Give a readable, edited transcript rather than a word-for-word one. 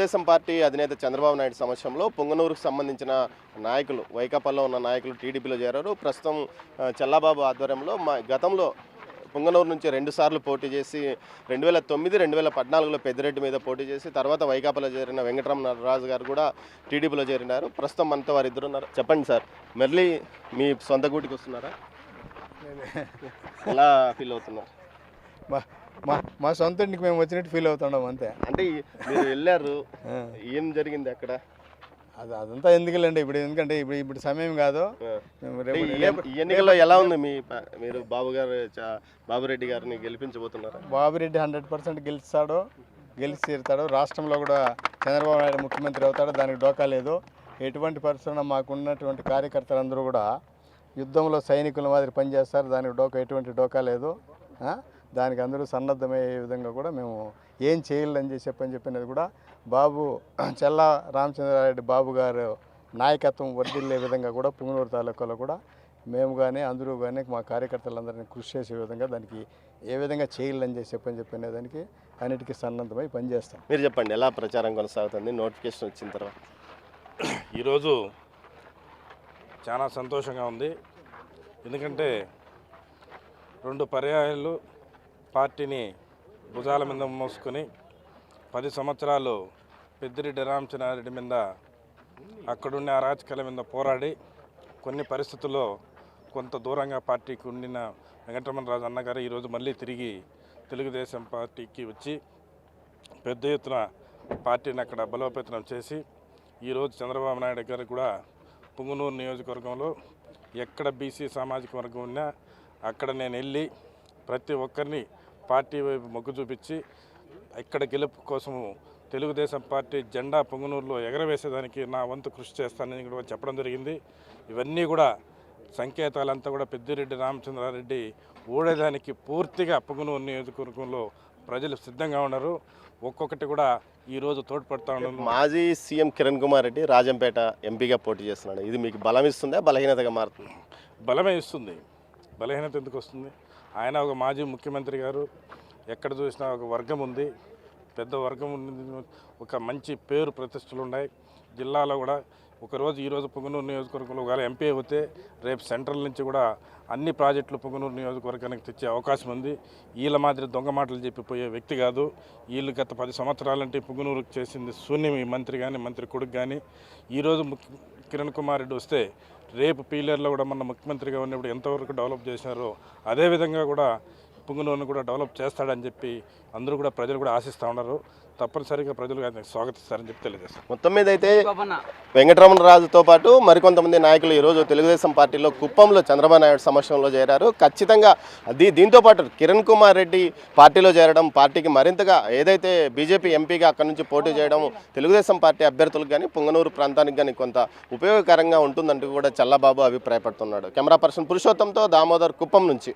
Telugu Desam party అధినేత చంద్రబాబు నాయుడు సమక్షంలో పొంగనూరుకు సంబంధించిన నాయకులు, వైకాపాలో ఉన్న నాయకులు టీడీపీలో చేరారు. ప్రస్తుతం చల్లాబాబు ఆధ్వర్యంలో గతంలో పొంగనూరు నుంచి 2 సార్లు పోటీ చేసి 2009, 2014లో పెద్దిరెడ్డి మీద పోటీ చేసి తర్వాత వైకాపాలో చేరిన వెంకటరమణరాజు గారు కూడా టీడీపీలో చేరినారు. ప్రస్తుతం మనతో వారిద్దరు ఉన్నారు. చెప్పండి సార్, మళ్ళీ మీ సొంత గూటికి వస్తున్నారా? ఎలా ఫీల్ అవుతున్నారు? మా సొంత ఇంటికి మేము వచ్చినట్టు ఫీల్ అవుతున్నాం అంతే. అంటే మీరు వెళ్ళారు, ఏం జరిగింది అక్కడ? అదంతా ఎందుకులేండి ఇప్పుడు, ఎందుకంటే ఇప్పుడు సమయం కాదు. ఎన్నికల్లో ఎలా ఉంది మీరు బాబురెడ్డి గారిని గెలిపించబోతున్నారా? బాబురెడ్డి 100% గెలిచి తీరుతాడు. రాష్ట్రంలో కూడా చంద్రబాబు నాయుడు ముఖ్యమంత్రి అవుతాడు, దానికి డోకా లేదు. ఎటువంటి పరిస్థితుల్లో మాకున్నటువంటి కార్యకర్తలందరూ కూడా యుద్ధంలో సైనికుల మాదిరి పనిచేస్తారు, దానికి ఎటువంటి డోకా లేదు. దానికి అందరూ సన్నద్ధమయ్యే విధంగా కూడా మేము ఏం చేయాలని చెప్పినది కూడా చెల్లా రామచంద్రారెడ్డి బాబు గారు నాయకత్వం వర్ధిల్లే విధంగా కూడా పుంగనూరు తాలూకాలో కూడా మేము కానీ అందరూ కానీ మా కార్యకర్తలందరినీ కృషి చేసే విధంగా దానికి ఏ విధంగా చేయాలని చెప్పిన దానికి అన్నిటికీ సన్నద్ధమై పనిచేస్తాం. మీరు చెప్పండి, ఎలా ప్రచారం కొనసాగుతుంది నోటిఫికేషన్ వచ్చిన తర్వాత? ఈరోజు చాలా సంతోషంగా ఉంది. ఎందుకంటే 2 పర్యాయాలు పార్టీని భుజాల మీద మోసుకొని 10 సంవత్సరాలు పెద్దిరెడ్డి రామచంద్రారెడ్డి మీద అక్కడున్న అరాచకాల మీద పోరాడి కొన్ని పరిస్థితుల్లో కొంత దూరంగా పార్టీకి ఉండిన వెంకటరమణరాజు అన్నగారు ఈరోజు మళ్ళీ తిరిగి తెలుగుదేశం పార్టీకి వచ్చి పెద్ద ఎత్తున పార్టీని అక్కడ బలోపేతం చేసి ఈరోజు చంద్రబాబు నాయుడు గారు కూడా పుంగనూరు నియోజకవర్గంలో ఎక్కడ బీసీ సామాజిక వర్గం ఉన్నా అక్కడ నేను వెళ్ళి ప్రతి ఒక్కరిని పార్టీ వైపు మొగ్గు చూపించి ఇక్కడ గెలుపు కోసము తెలుగుదేశం పార్టీ జెండా పొంగనూరులో ఎగరవేసేదానికి నా వంతు కృషి చేస్తానని కూడా చెప్పడం జరిగింది. ఇవన్నీ కూడా సంకేతాలంతా కూడా పెద్దిరెడ్డి రామచంద్రారెడ్డి ఓడేదానికి పూర్తిగా పొంగనూరు నియోజకవర్గంలో ప్రజలు సిద్ధంగా ఉన్నారు. ఒక్కొక్కటి కూడా ఈరోజు తోడ్పడతా ఉన్నారు. మాజీ సీఎం కిరణ్ కుమార్ రెడ్డి రాజంపేట ఎంపీగా పోటీ చేస్తున్నాడు. ఇది మీకు బలం ఇస్తుందా, బలహీనతగా మారుతుంది? బలమే ఇస్తుంది. బలహీనత ఎందుకు వస్తుంది? ఆయన ఒక మాజీ ముఖ్యమంత్రి గారు, ఎక్కడ చూసినా ఒక వర్గం ఉంది, పెద్ద వర్గం ఉంది, ఒక మంచి పేరు ప్రతిష్టలు ఉన్నాయి జిల్లాలో కూడా. ఈరోజు పొంగనూరు నియోజకవర్గంలో ఒకవేళ ఎంపీ అవుతే రేపు సెంట్రల్ నుంచి కూడా అన్ని ప్రాజెక్టులు పొంగనూరు నియోజకవర్గానికి తెచ్చే అవకాశం ఉంది. వీళ్ళ మాదిరి దొంగ మాటలు చెప్పిపోయే వ్యక్తి కాదు. వీళ్ళు గత 10 సంవత్సరాలంటే పొంగనూరుకు చేసింది శూన్యం. ఈ మంత్రి కానీ మంత్రి కొడుకు కానీ. ఈరోజు కిరణ్ కుమార్ రెడ్డి వస్తే రేపు పీలేరులో కూడా మన ముఖ్యమంత్రిగా ఉన్నప్పుడు ఎంతవరకు డెవలప్ చేశారో అదేవిధంగా కూడా పొంగనూరును కూడా డెవలప్ చేస్తాడని చెప్పి అందరూ కూడా ప్రజలు కూడా ఆశిస్తూ ఉన్నారు. తప్పనిసరిగా ప్రజలు స్వాగతిస్తారని చెప్పి తెలియజేస్తారు. మొత్తం మీద అయితే వెంకటరమణరాజుతో పాటు మరికొంతమంది నాయకులు ఈరోజు తెలుగుదేశం పార్టీలో కుప్పంలో చంద్రబాబు నాయుడు సమక్షంలో చేరారు. ఖచ్చితంగా దీంతో పాటు కిరణ్ కుమార్ రెడ్డి పార్టీలో చేరడం పార్టీకి మరింతగా ఏదైతే బీజేపీ ఎంపీగా అక్కడి నుంచి పోటీ చేయడం తెలుగుదేశం పార్టీ అభ్యర్థులకు కానీ పొంగనూరు ప్రాంతానికి కానీ కొంత ఉపయోగకరంగా ఉంటుందంటూ కూడా చల్లబాబు అభిప్రాయపడుతున్నాడు. కెమెరా పర్సన్ పురుషోత్తంతో దామోదర్, కుప్పం నుంచి.